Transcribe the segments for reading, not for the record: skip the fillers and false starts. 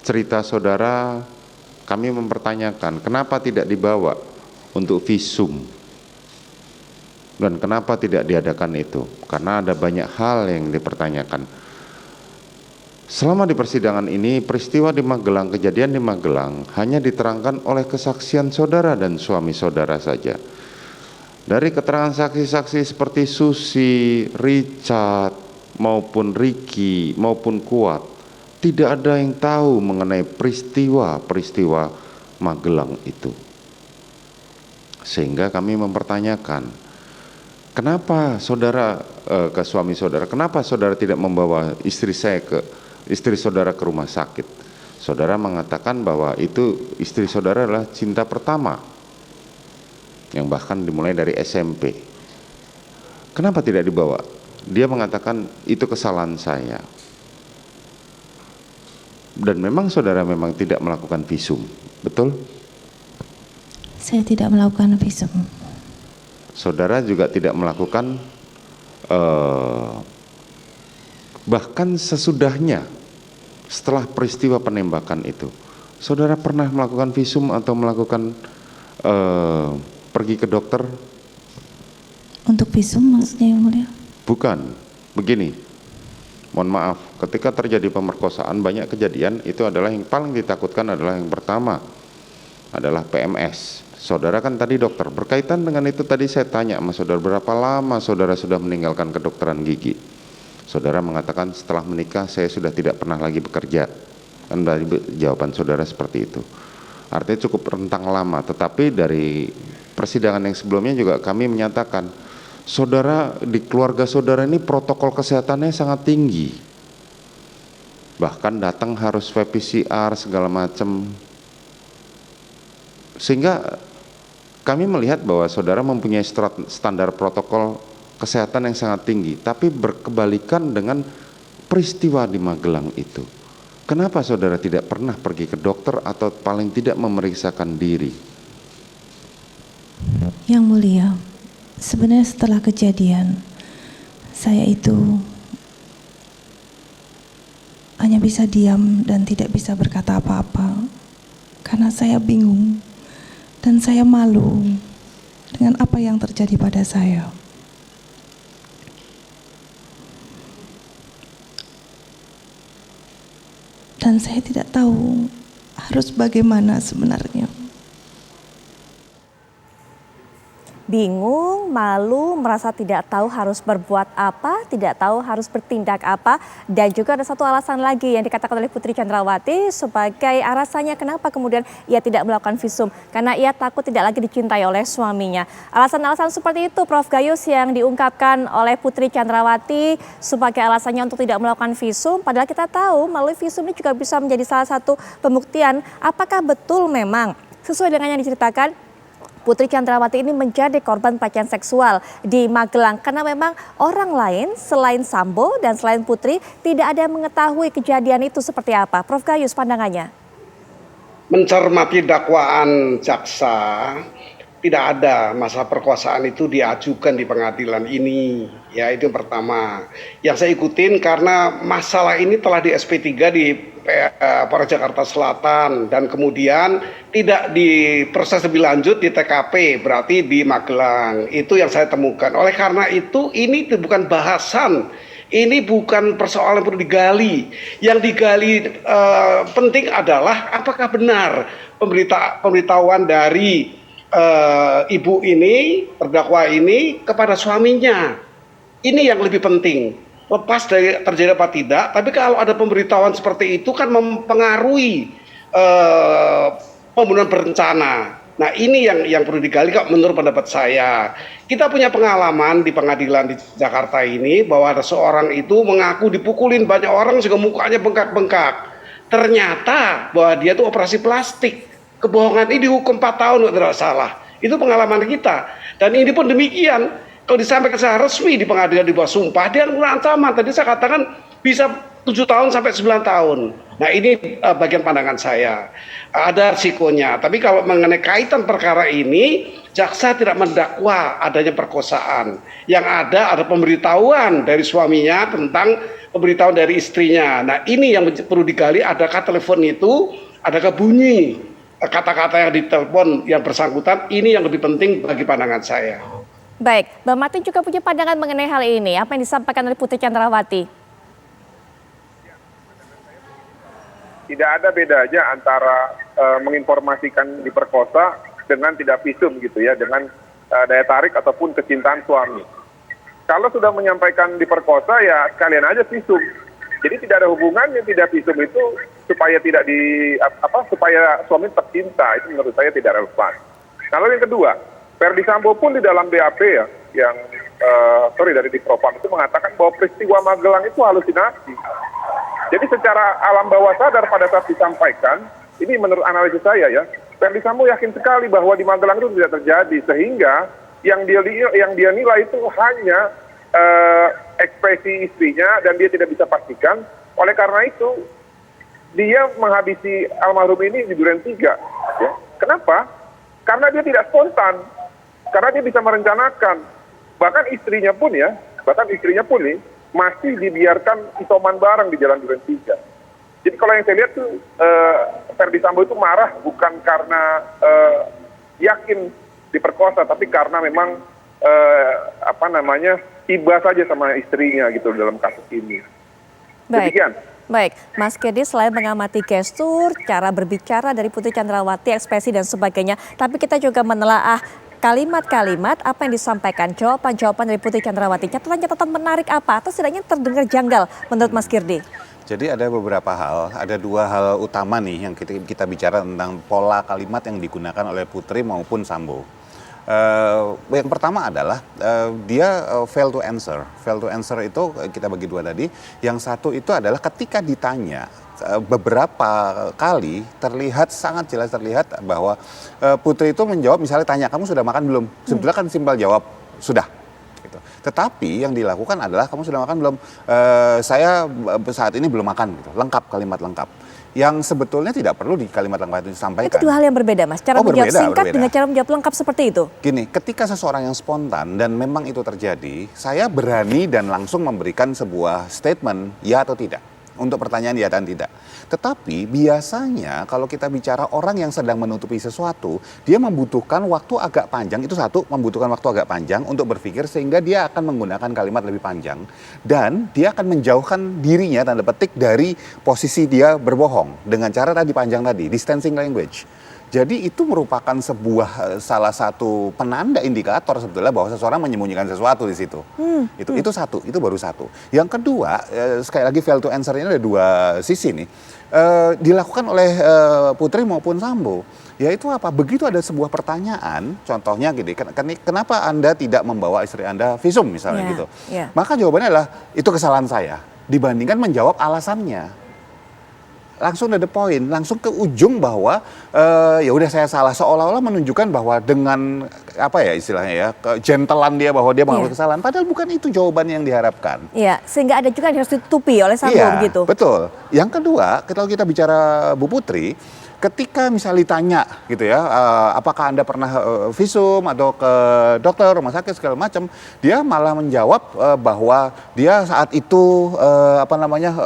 cerita saudara, kami mempertanyakan kenapa tidak dibawa untuk visum dan kenapa tidak diadakan itu, karena ada banyak hal yang dipertanyakan. Selama di persidangan ini, peristiwa di Magelang, kejadian di Magelang hanya diterangkan oleh kesaksian saudara dan suami saudara saja. Dari keterangan saksi-saksi seperti Susi, Richard, maupun Ricky, maupun Kuat, tidak ada yang tahu mengenai peristiwa-peristiwa Magelang itu. Sehingga kami mempertanyakan, kenapa saudara ke suami saudara, kenapa saudara tidak membawa istri saudara ke rumah sakit? Saudara mengatakan bahwa itu istri saudara adalah cinta pertama, yang bahkan dimulai dari SMP. Kenapa tidak dibawa? Dia mengatakan itu kesalahan saya. Dan memang saudara memang tidak melakukan visum, betul? Saya tidak melakukan visum. Saudara juga tidak melakukan bahkan sesudahnya, setelah peristiwa penembakan itu, saudara pernah melakukan visum atau melakukan pergi ke dokter? Untuk visum maksudnya yang mulia? Bukan, begini, mohon maaf, ketika terjadi pemerkosaan banyak kejadian, itu adalah yang paling ditakutkan adalah yang pertama adalah PMS. Saudara kan tadi dokter, berkaitan dengan itu tadi saya tanya sama saudara, berapa lama saudara sudah meninggalkan kedokteran gigi? Saudara mengatakan setelah menikah saya sudah tidak pernah lagi bekerja. Kan dari jawaban saudara seperti itu. Artinya cukup rentang lama, tetapi dari persidangan yang sebelumnya juga kami menyatakan, saudara di keluarga saudara ini protokol kesehatannya sangat tinggi. Bahkan datang harus swab PCR segala macam. Sehingga kami melihat bahwa saudara mempunyai standar protokol kesehatan yang sangat tinggi, tapi berkebalikan dengan peristiwa di Magelang itu. Kenapa saudara tidak pernah pergi ke dokter atau paling tidak memeriksakan diri? Yang mulia, sebenarnya setelah kejadian, saya itu hanya bisa diam dan tidak bisa berkata apa-apa. Karena saya bingung dan saya malu dengan apa yang terjadi pada saya. Dan saya tidak tahu harus bagaimana sebenarnya. Bingung, malu, merasa tidak tahu harus berbuat apa, tidak tahu harus bertindak apa, dan juga ada satu alasan lagi yang dikatakan oleh Putri Chandrawati sebagai alasannya kenapa kemudian ia tidak melakukan visum, karena ia takut tidak lagi dicintai oleh suaminya. Alasan-alasan seperti itu Prof Gayus yang diungkapkan oleh Putri Chandrawati sebagai alasannya untuk tidak melakukan visum, padahal kita tahu melalui visum ini juga bisa menjadi salah satu pembuktian apakah betul memang sesuai dengan yang diceritakan Putri Chandrawati ini menjadi korban pelecehan seksual di Magelang karena memang orang lain selain Sambo dan selain Putri tidak ada yang mengetahui kejadian itu seperti apa. Prof Gayus pandangannya. Mencermati dakwaan jaksa, tidak ada masalah perkosaan itu diajukan di pengadilan ini. Ya, itu yang pertama. Yang saya ikutin karena masalah ini telah di SP3 di Polres Jakarta Selatan dan kemudian tidak diproses lebih lanjut di TKP, berarti di Magelang. Itu yang saya temukan. Oleh karena itu ini bukan bahasan, ini bukan persoalan yang perlu digali. Yang digali penting adalah apakah benar pemberitahuan dari ibu ini, terdakwa ini kepada suaminya. Ini yang lebih penting. Lepas dari terjadi apa tidak, tapi kalau ada pemberitahuan seperti itu kan mempengaruhi pembunuhan berencana. Nah ini yang perlu digali kok menurut pendapat saya. Kita punya pengalaman di pengadilan di Jakarta ini bahwa ada seorang itu mengaku dipukulin banyak orang sehingga mukanya bengkak-bengkak. Ternyata bahwa dia itu operasi plastik. Kebohongan ini dihukum 4 tahun tidak salah. Itu pengalaman kita. Dan ini pun demikian. Kalau disampaikan secara resmi di pengadilan di bawah sumpah, dia menggunakan ancaman. Tadi saya katakan bisa 7 tahun sampai 9 tahun. Nah ini bagian pandangan saya. Ada risikonya. Tapi kalau mengenai kaitan perkara ini, jaksa tidak mendakwa adanya perkosaan. Yang ada pemberitahuan dari suaminya tentang pemberitahuan dari istrinya. Nah ini yang perlu digali, adakah telepon itu, adakah bunyi kata-kata yang ditelepon yang bersangkutan. Ini yang lebih penting bagi pandangan saya. Baik, Mbak Martin juga punya pandangan mengenai hal ini. Apa yang disampaikan oleh Putri Chandrawati? Tidak ada bedanya antara menginformasikan diperkosa dengan tidak visum gitu ya, dengan daya tarik ataupun kecintaan suami. Kalau sudah menyampaikan diperkosa ya sekalian aja visum. Jadi tidak ada hubungannya tidak visum itu supaya tidak supaya suami tercinta, itu menurut saya tidak relevan. Nah, lalu yang kedua, Ferdy Sambo pun di dalam BAP ya, yang dari Dipropam itu mengatakan bahwa peristiwa Magelang itu halusinasi. Jadi secara alam bawah sadar pada saat disampaikan, ini menurut analisis saya ya, Ferdy Sambo yakin sekali bahwa di Magelang itu tidak terjadi, sehingga yang dia nilai itu hanya ekspresi istrinya dan dia tidak bisa pastikan. Oleh karena itu, dia menghabisi almarhum ini di Duren 3. Ya. Kenapa? Karena dia tidak spontan, karena dia bisa merencanakan. Bahkan istrinya pun nih, masih dibiarkan isoman bareng di Jalan Duren 3. Jadi kalau yang saya lihat tuh Ferdy Sambo itu marah bukan karena yakin diperkosa, tapi karena memang tiba saja sama istrinya gitu dalam kasus ini. Baik. Demikian. Baik, Mas Kedi selain mengamati gestur, cara berbicara dari Putri Chandrawati, ekspresi dan sebagainya, tapi kita juga menelaah kalimat-kalimat apa yang disampaikan, jawaban-jawaban dari Putri Chandrawati. Catatan-catatan menarik apa atau setidaknya terdengar janggal menurut Mas Kirdi? Jadi ada beberapa hal, ada dua hal utama nih yang kita bicara tentang pola kalimat yang digunakan oleh Putri maupun Sambo. Yang pertama adalah dia fail to answer. Fail to answer itu kita bagi dua tadi. Yang satu itu adalah ketika ditanya beberapa kali sangat jelas terlihat bahwa Putri itu menjawab, misalnya tanya kamu sudah makan belum? Sebetulnya kan simpel jawab sudah. Gitu. Tetapi yang dilakukan adalah kamu sudah makan belum? Saya saat ini belum makan. Gitu. Lengkap, kalimat lengkap. Yang sebetulnya tidak perlu di kalimat lengkap itu disampaikan. Itu dua hal yang berbeda, Mas. Cara menjawab singkat dengan cara menjawab lengkap seperti itu. Gini, ketika seseorang yang spontan dan memang itu terjadi, saya berani dan langsung memberikan sebuah statement ya atau tidak. Untuk pertanyaan ya dan tidak. Tetapi biasanya kalau kita bicara orang yang sedang menutupi sesuatu, dia membutuhkan waktu agak panjang, itu satu, membutuhkan waktu agak panjang untuk berpikir sehingga dia akan menggunakan kalimat lebih panjang. Dan dia akan menjauhkan dirinya, tanda petik, dari posisi dia berbohong. Dengan cara tadi panjang tadi, distancing language. Jadi itu merupakan salah satu penanda indikator sebetulnya bahwa seseorang menyembunyikan sesuatu di situ. Itu satu, itu baru satu. Yang kedua, sekali lagi fail to answer ini ada dua sisi nih. Dilakukan oleh Putri maupun Sambo. Yaitu apa? Begitu ada sebuah pertanyaan, contohnya gini, kenapa Anda tidak membawa istri Anda visum misalnya gitu. Maka jawabannya adalah itu kesalahan saya. Dibandingkan menjawab alasannya. Langsung ada poin, langsung ke ujung bahwa ya udah saya salah, seolah-olah menunjukkan bahwa dengan apa ya istilahnya ya, gentleman dia bahwa dia mengalami kesalahan, padahal bukan itu jawaban yang diharapkan. Iya, sehingga ada juga yang harus ditutupi oleh Sambo begitu. Betul. Yang kedua, kalau kita bicara Bu Putri, ketika misalnya ditanya gitu ya, apakah Anda pernah visum atau ke dokter, rumah sakit segala macam, dia malah menjawab bahwa dia saat itu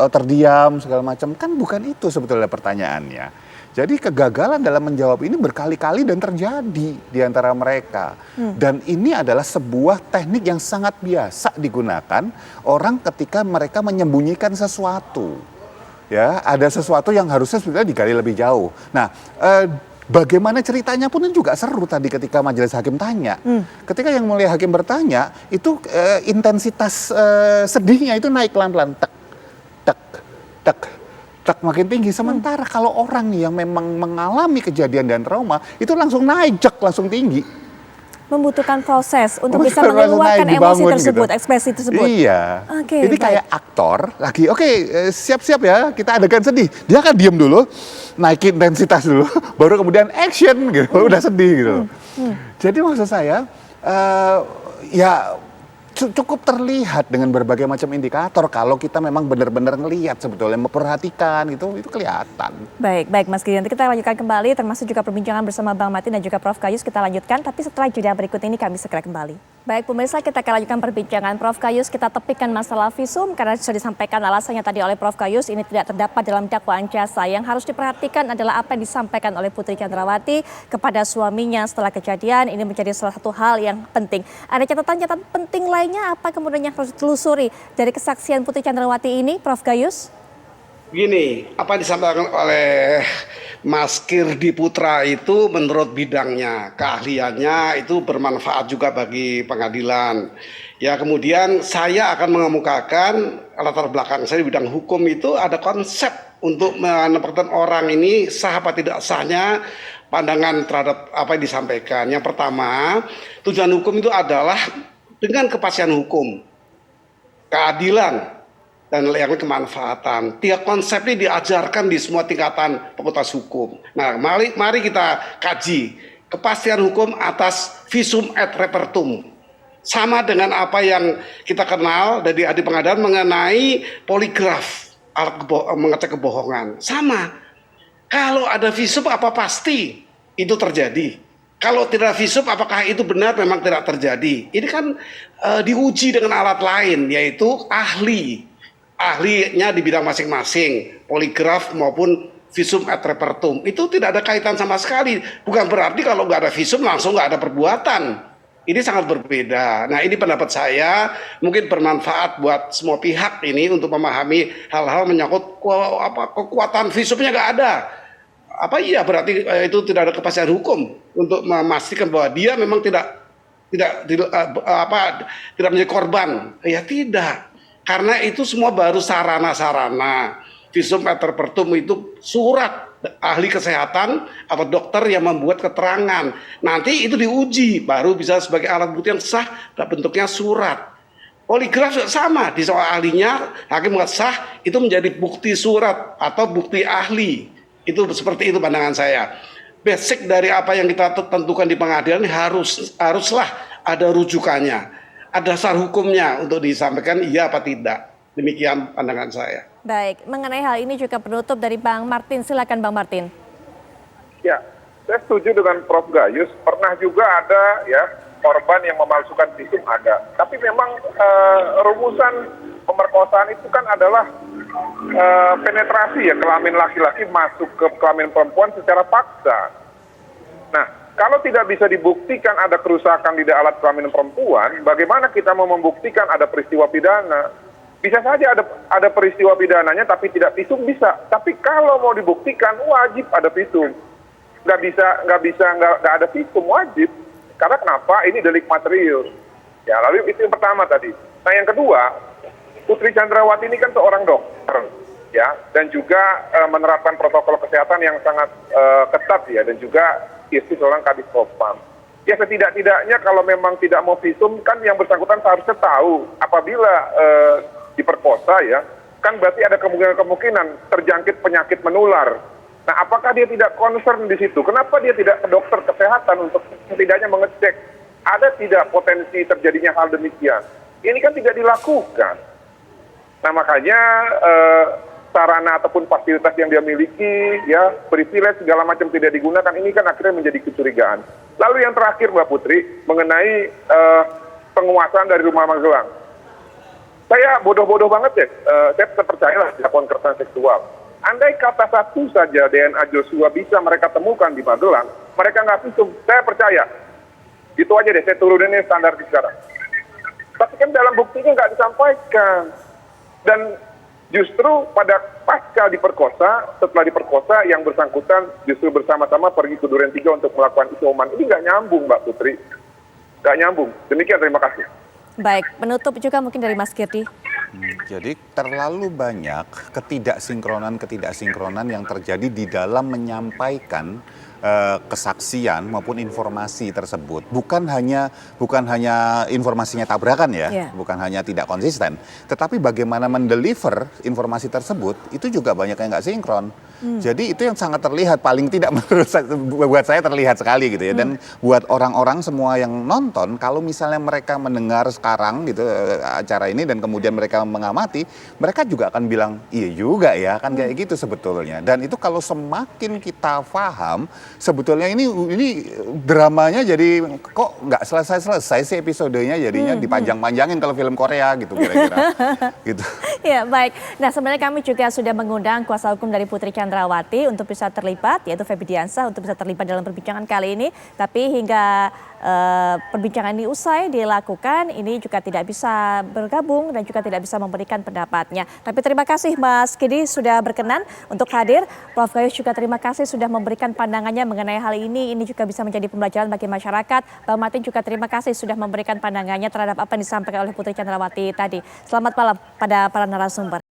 terdiam segala macam. Kan bukan itu sebetulnya pertanyaannya. Jadi kegagalan dalam menjawab ini berkali-kali dan terjadi di antara mereka. Dan ini adalah sebuah teknik yang sangat biasa digunakan orang ketika mereka menyembunyikan sesuatu. Ya, ada sesuatu yang harusnya sebenarnya digali lebih jauh. Nah, bagaimana ceritanya pun juga seru tadi ketika majelis hakim tanya. Ketika yang mulia hakim bertanya, itu intensitas sedihnya itu naik pelan-pelan, tek makin tinggi. Sementara kalau orang yang memang mengalami kejadian dan trauma, itu langsung naik, langsung tinggi. Membutuhkan proses untuk bisa mengeluarkan emosi tersebut, gitu. Ekspresi tersebut. Iya. Ini kayak aktor lagi, siap-siap ya, kita adegan sedih. Dia akan diem dulu, naikin intensitas dulu, baru kemudian action gitu, udah sedih gitu. Jadi maksud saya, ya cukup terlihat dengan berbagai macam indikator kalau kita memang benar-benar ngelihat sebetulnya, memperhatikan itu kelihatan. Baik Mas Giri, nanti kita lanjutkan kembali termasuk juga perbincangan bersama Bang Martin dan juga Prof Gayus kita lanjutkan, tapi setelah jeda berikut ini kami segera kembali. Baik pemirsa, kita akan lanjutkan perbincangan Prof Gayus, kita tepikan masalah visum karena sudah disampaikan alasannya tadi oleh Prof Gayus, ini tidak terdapat dalam dakwaan jaksa. Yang harus diperhatikan adalah apa yang disampaikan oleh Putri Chandrawati kepada suaminya setelah kejadian, ini menjadi salah satu hal yang penting. Ada catatan-catatan penting lainnya apa kemudian yang harus ditelusuri dari kesaksian Putri Chandrawati ini, Prof Gayus? Gini, apa yang disampaikan oleh Mas Kirdi Putra itu menurut bidangnya, keahliannya itu bermanfaat juga bagi pengadilan. Ya, kemudian saya akan mengemukakan latar belakang saya di bidang hukum itu ada konsep untuk menempatkan orang ini sah apa tidak sahnya, pandangan terhadap apa yang disampaikan. Yang pertama, tujuan hukum itu adalah dengan kepastian hukum, keadilan, dan yang kemanfaatan. Tiga konsep ini diajarkan di semua tingkatan fakultas hukum. Nah, mari kita kaji kepastian hukum atas visum et repertum. Sama dengan apa yang kita kenal dari ahli pengadilan mengenai poligraf, alat mengecek kebohongan. Sama. Kalau ada visum apa pasti itu terjadi. Kalau tidak visum apakah itu benar memang tidak terjadi. Ini kan diuji dengan alat lain yaitu ahlinya di bidang masing-masing, poligraf maupun visum et repertum. Itu tidak ada kaitan sama sekali. Bukan berarti kalau nggak ada visum langsung nggak ada perbuatan. Ini sangat berbeda. Nah, ini pendapat saya mungkin bermanfaat buat semua pihak ini untuk memahami hal-hal menyangkut kekuatan visumnya nggak ada. Apa iya berarti itu tidak ada kepastian hukum untuk memastikan bahwa dia memang tidak menjadi korban? Ya tidak. Karena itu semua baru sarana-sarana. Visum et repertum itu surat ahli kesehatan atau dokter yang membuat keterangan. Nanti itu diuji, baru bisa sebagai alat bukti yang sah dan bentuknya surat. Poligraf juga sama, di soal ahlinya, hakim mengatakan sah, itu menjadi bukti surat atau bukti ahli. Itu seperti itu pandangan saya. Basic dari apa yang kita tentukan di pengadilan haruslah ada rujukannya. Ada dasar hukumnya untuk disampaikan iya apa tidak. Demikian pandangan saya. Baik, mengenai hal ini juga penutup dari Bang Martin. Silakan Bang Martin. Ya, saya setuju dengan Prof Gayus. Pernah juga ada ya korban yang memalsukan visum ada. Tapi memang rumusan pemerkosaan itu kan adalah penetrasi ya kelamin laki-laki masuk ke kelamin perempuan secara paksa. Nah, kalau tidak bisa dibuktikan ada kerusakan di alat kelamin perempuan, bagaimana kita mau membuktikan ada peristiwa pidana? Bisa saja ada peristiwa pidananya tapi tidak visum bisa. Tapi kalau mau dibuktikan wajib ada visum. Nggak ada visum wajib. Karena kenapa? Ini delik material. Ya, lalu itu yang pertama tadi. Nah, yang kedua, Putri Chandrawati ini kan seorang dokter, ya, dan juga menerapkan protokol kesehatan yang sangat ketat ya, dan juga istri seorang kadis propam. Ya setidak-tidaknya kalau memang tidak mau visum kan yang bersangkutan seharusnya tahu apabila diperkosa ya, kan berarti ada kemungkinan terjangkit penyakit menular. Nah, apakah dia tidak concern di situ? Kenapa dia tidak ke dokter kesehatan untuk setidaknya mengecek ada tidak potensi terjadinya hal demikian? Ini kan tidak dilakukan. Nah, makanya sarana ataupun fasilitas yang dia miliki, ya, privilege segala macam tidak digunakan, ini kan akhirnya menjadi kecurigaan. Lalu yang terakhir Mbak Putri, mengenai penguasaan dari Rumah Magelang. Saya bodoh-bodoh banget ya, saya percayalah dilakukan kekerasan seksual. Andai kata satu saja DNA Joshua bisa mereka temukan di Magelang, mereka nggak visum, saya percaya. Gitu aja deh, saya turunin standar di sekarang. Tapi kan dalam buktinya nggak disampaikan. Dan justru pada pasca diperkosa, setelah diperkosa yang bersangkutan justru bersama-sama pergi ke Duren 3 untuk melakukan isoman. Ini nggak nyambung Mbak Putri. Nggak nyambung. Demikian, terima kasih. Baik, penutup juga mungkin dari Mas Kirdi. Jadi terlalu banyak ketidaksinkronan yang terjadi di dalam menyampaikan kesaksian maupun informasi tersebut bukan hanya informasinya tabrakan ya, bukan hanya tidak konsisten, tetapi bagaimana mendeliver informasi tersebut itu juga banyak yang nggak sinkron. Jadi itu yang sangat terlihat, paling tidak buat saya terlihat sekali gitu ya. Dan buat orang-orang semua yang nonton, kalau misalnya mereka mendengar sekarang gitu acara ini dan kemudian mereka mengamati, mereka juga akan bilang iya juga ya kan kayak gitu sebetulnya. Dan itu kalau semakin kita paham, sebetulnya ini dramanya jadi kok nggak selesai sih episodenya, jadinya dipanjang-panjangin kalau film Korea gitu kira-kira. Gitu. Ya baik, nah sebenarnya kami juga sudah mengundang kuasa hukum dari Putri Chandrawati untuk bisa terlibat, yaitu Feby Diansah, untuk bisa terlibat dalam perbincangan kali ini. Tapi hingga perbincangan ini usai dilakukan, ini juga tidak bisa bergabung dan juga tidak bisa memberikan pendapatnya. Tapi terima kasih Mas Kidi sudah berkenan untuk hadir. Prof Gayus juga terima kasih sudah memberikan pandangannya mengenai hal ini. Ini juga bisa menjadi pembelajaran bagi masyarakat. Bang Martin juga terima kasih sudah memberikan pandangannya terhadap apa yang disampaikan oleh Putri Chandrawati tadi. Selamat malam pada para narasumber.